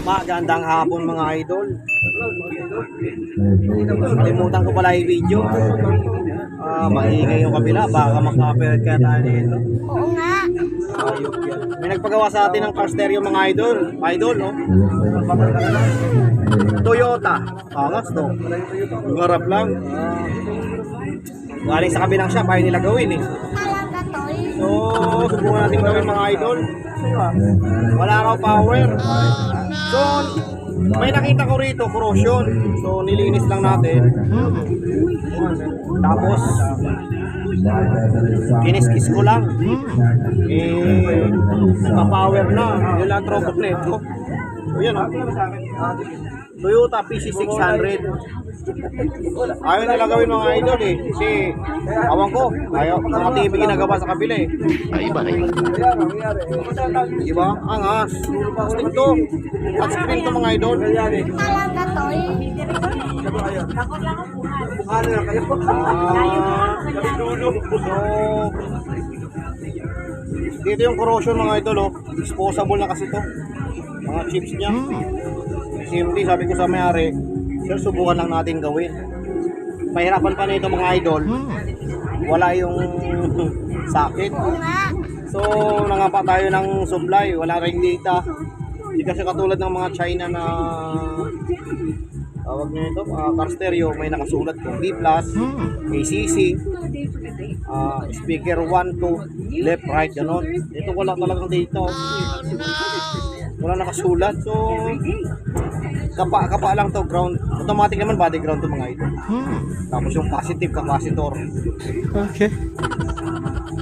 Magandang hapon mga idol. Kalimutan ko pala yung video. Maingay yung kabila. Baka maka-appear kaya tayo dito. Oo nga. Ayok yan. May nagpagawa sa atin ng car stereo mga idol. Idol, no? Toyota. Angas, no? Yung harap lang. Galing sa kabilang shop. Ayaw nila gawin, eh. Talaga to eh. So, subukan natin gawin mga idol. Wala raw power. So, may nakita ko rito, corrosion. So, nilinis lang natin. Tapos, kiniskis ko lang. Nagpa-power na. Yun lang trouble nito. So, yan o. Toyota PC600. Ayaw nila gawin mga idol eh. Kasi, awan ko, ayaw, mga TV ginagawa sa kabila eh. Iba na yun. Diba? Angas. Stick to. Touchscreen to mga idol. Talaga to eh. So, dito yung corrosion mga idol oh. Disposable na kasi to. Mga chips niya. Simply sabi ko sa may-ari, sir, subukan lang natin gawin. Pahirapan pa nito mga idol. Wala yung sakit. Oo nga. So, nangapa tayo ng supply, wala ring data. Hindi kasi katulad ng mga China na tawag nyo ito, car stereo, may nakasulat kung B+, ACC, speaker 1, 2, left, right, gano'n. Ito wala talagang data. Wala nakasulat. So, kapa lang to, ground. Automatic naman body ground to mga ito. Tapos yung positive capacitor. Okay.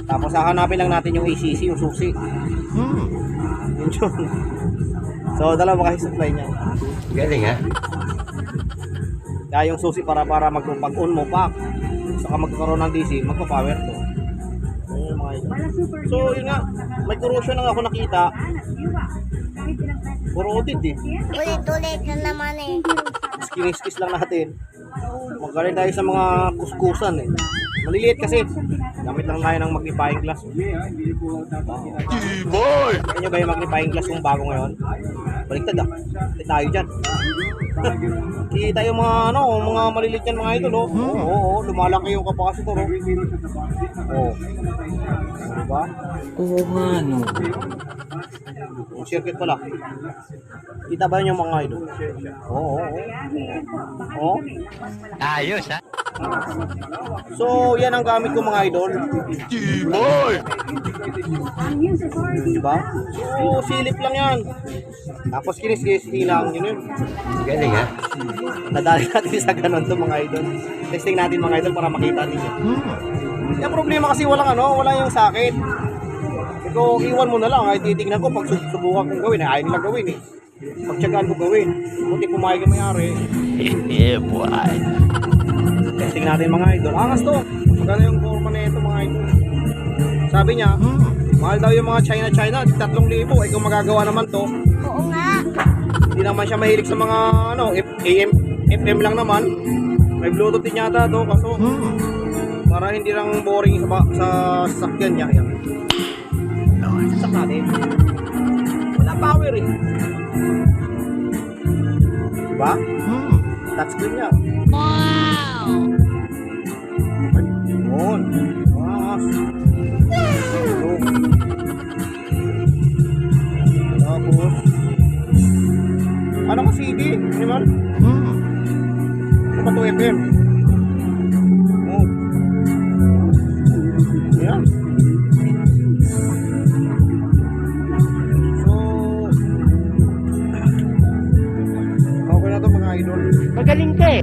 Tapos hahanapin lang natin yung ACC, yung susi. Yun yun. So, dalawa kasi supply niya. Galing ha? Kaya yung susi para pag-on mo pa. Saka magkakaroon ng DC, magpa-power to. Ayun, mga ito. So, yun nga. May corrosion lang ako nakita. Corroded eh. Ulit-ulit na naman eh. Kinis-kiss lang natin. Magaling tayo sa mga kuskusan eh. Maliliit kasi. Gamit lang tayo ng magnifying glass. Boy! Kanya ba yung magnifying glass kung bago ngayon? Baliktad ah. Hindi tayo dyan. Kita yung mga mga maliliit yan mga idol oh. Oo, lumalaki yung capacitor oh. Oo. Diba? Oo nga no. Yung circuit pala. Kita ba yun yung mga idol? Oo. Oo. Ayos ha? So, yan ang gamit ko mga idol. Boy! Diba? So, silip lang yan. Tapos kinis-kinis lang. Yun yun. Galing ha? Nadali natin sa ganun to mga idol. Testing natin mga idol para makita ninyo. Yung problema kasi wala yung sakit. Ikaw, iwan mo na lang. Ay, titignan ko pag subukan kong gawin. Ayaw nila gawin eh. Pagtsagaan ko gawin. Buti pumayag yung mayari. Yeah boy! Testing natin mga idol. Angas to. Magkano yung forma na ito mga idol. Sabi niya, mahal daw yung mga China. 3,000. Eh kung magagawa naman to, Oo nga. hindi naman siya mahilig sa mga AM, FM lang naman. May Bluetooth din yata to. Kaso, para hindi lang boring sa sasakyan niya. Yan. Sasak natin. Wala power eh. Diba? Touchscreen niya. Wow. Yun. Mas. Tapos. Ano ka CD? Animal? Ano ba ito FM? Oh. Yan. So. Okay na ito mga idol. Magaling ka eh!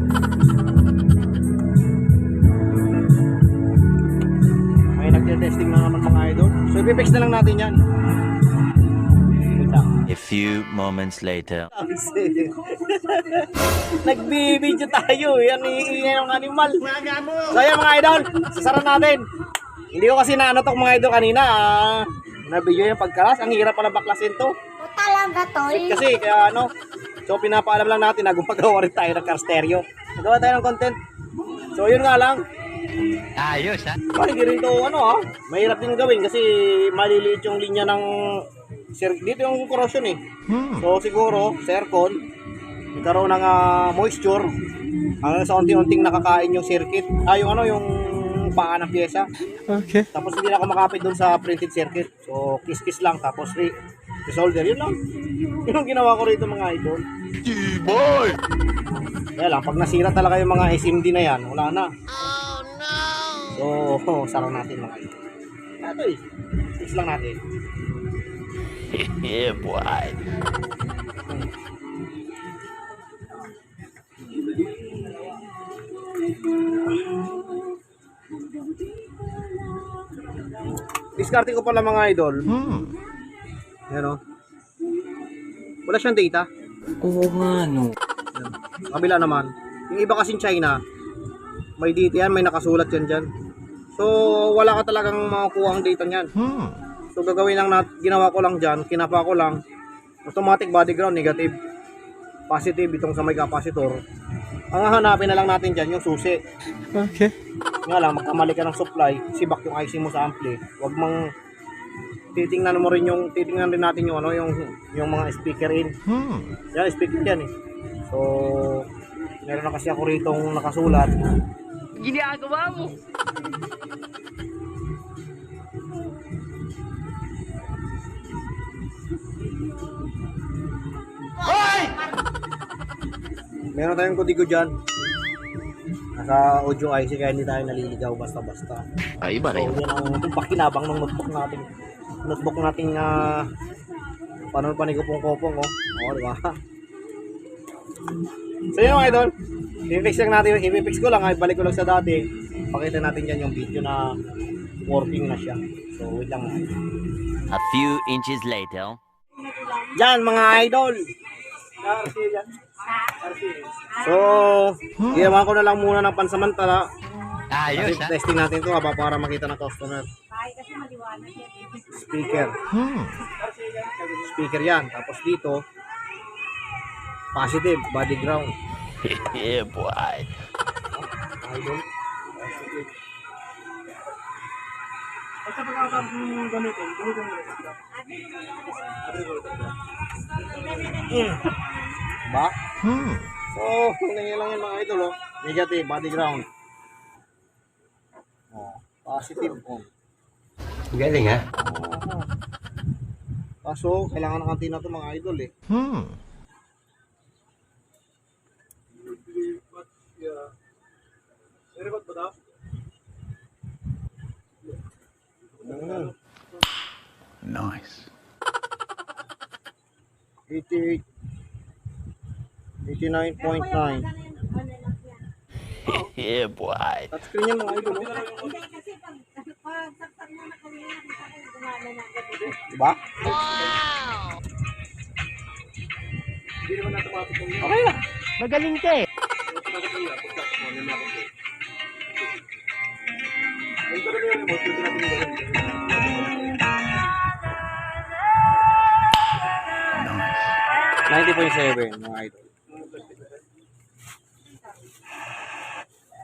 May nagte-testing na naman mga idol. So ipipix na lang natin yan. A few moments later. Nagbibideo tayo. Yan iingay ng animal. So yan mga idol. Sasara natin. Hindi ko kasi naanotok mga idol kanina. Na-video yung pagkalas. Ang hirap pala baklasin to. O talaga to eh. Kasi kaya so pinapaalam lang natin na gumagawa rin tayo ng car stereo. Nagawa tayo ng content. So yun nga lang. Ayos ha? Hindi rin to mahirap din gawin kasi maliliit yung linya ng dito yung corrosion eh. So siguro sa aircon nagkaroon ng moisture hanggang sa unti-unting nakakain yung circuit. Yung yung paa ng pyesa. Okay. Tapos hindi na ako makapit doon sa printed circuit. So kiss-kiss lang tapos resolder. Yun lang. Yun ang ginawa ko rito mga idol. Boy! Kaya lang, pag nasira talaga yung mga SMD na yan, wala na. So, sara natin mga idol. Ito eh. Fix lang natin. Yeah, boy. Diskarte ko pala mga idol. Yan o. Wala siyang data. Oo nga, no. Kabila naman. Yung iba kasing China, may data yan, may nakasulat yan dyan. So, wala ka talagang makukuha ang data niyan. So, gagawin lang ginawa ko lang dyan, kinapa ko lang, automatic body ground, negative, positive, itong sa may capacitor. Ang hahanapin na lang natin dyan, yung susi. Okay. Nga lang, magkamali ka ng supply, sibak yung IC mo sa ampli. Huwag mang titingnan rin natin yung yung mga speaker in. Yan, speaker yan eh. So, meron na kasi ako ritong nakasulat. Ginagawa mo. Meron tayong kodigo dyan. Nasa audio IC kaya hindi tayo naliligaw basta-basta. Ay, iba So, yan ang pakinabang ng notebook natin. Notebook nating paano panigupong-kopong oh. Oo, di ba? So yun mga idol. I-fix lang natin. I-fix ko lang. Balik ko lang sa dati. Pakita natin dyan yung video na working na siya. So wait lang. A few inches later. Yan mga idol. So, ginawa ko na lang muna ng pansamantala. Ayos, Kasi testing natin ito para makita ng customer. Speaker. Speaker yan. Tapos dito, positive, body ground. Yeah, boy. Idol. Positive. Basta pagkakasap ng gamitin mo rin. Ba? So, ganyan lang yung mga idol, oh. Negative, body ground. Oh, positive, oh. Galing, ha? Kaso, kailangan ng antina to mga idol, eh. Record ba daw? Nice. 88 89.9. Yeah, boy. Touchscreen yan mga idol, oh. Diba? Okay na. Magaling ka eh. Nice. 90.7 mga idol.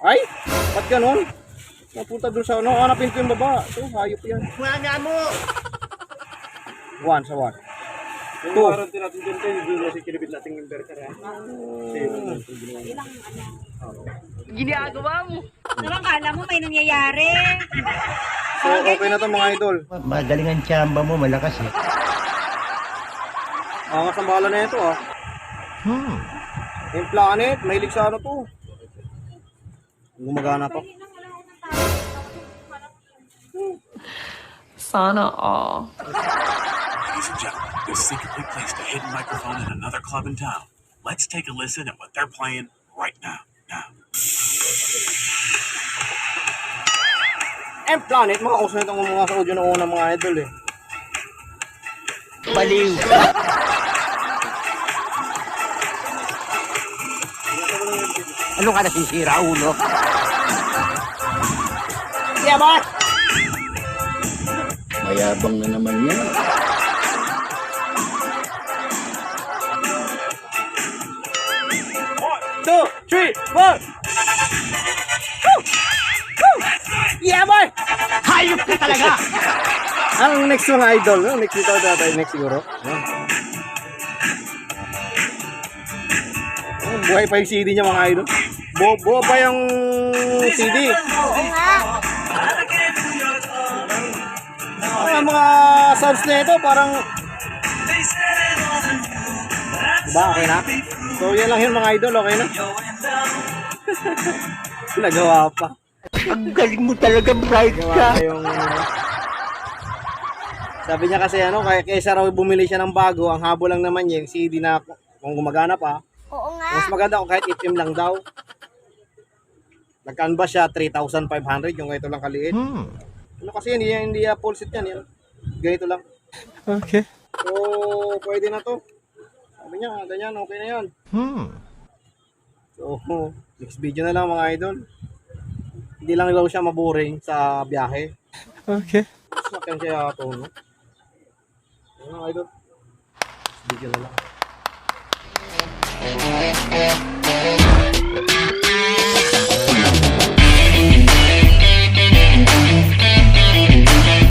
Ay! Ba't ganun? Napunta dun sa ano? Hanapin ko yung baba. Ito, hayop yan. Mga mo! 1 sa 1. Ito. Warranty natin dyan tayo. Hindi na si kinibit natin yung inverter. Ginagawa mo. Naman kala mo may nangyayari. So, okay na to mga idol. Magaling ang tsamba mo, malakas eh. Angas ang bala na ito, ah. Yung planet, mahilig sa ano to. Gumagana pa. Sana all. Ladies and gentlemen, we secretly placed a hidden microphone in another club in town. Let's take a listen at what they're playing right now. Planet, mga uso nitong mga sa audio na una mga idol eh. Baliw. Ano ka nasisira, ulo? Yeah, boy! Mayabang na naman yan. Two, three, four! Woo! Woo! Yeah, boy! Hayop ka talaga! Ang next mga idol, no? Next dito tayo next siguro. Ayan. Oh, buhay pa yung CD niya mga idol. Buo pa yung CD. Oo nga. Ang mga sounds na ito parang diba okay na? So yan lang yun mga idol, okay na? Nagawa pa. Ang galing mo talaga, bright Gawa ka. pa yung sabi niya kasi ano, kaysa raw bumili siya ng bago, ang habol lang naman niya yung CD na kung gumagana pa. Oo nga. Mas maganda kung kahit itim lang daw. Nag-canvas siya 3,500 yung ganito lang kaliit. Ano kasi hindi full set yan. Yan. Ganito lang. Okay. So, pwede na to. Sabi niya, ganyan, okay na yan. So, next video na lang mga idol. Hindi lang daw siya maboring sa biyahe. Okay. Sakyan siya ito, no? Ano, idol? Video na lang.